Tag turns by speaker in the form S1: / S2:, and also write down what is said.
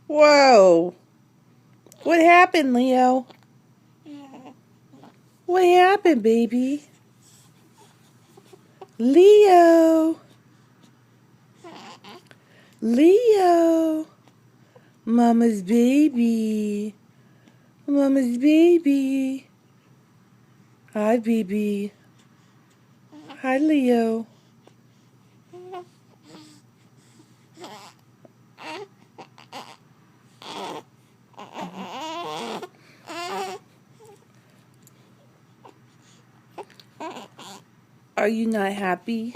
S1: Whoa. What happened, Leo? What happened, baby? Leo. Leo. Mama's baby. Mama's baby. Hi, baby. Hi, Leo. Are you not happy?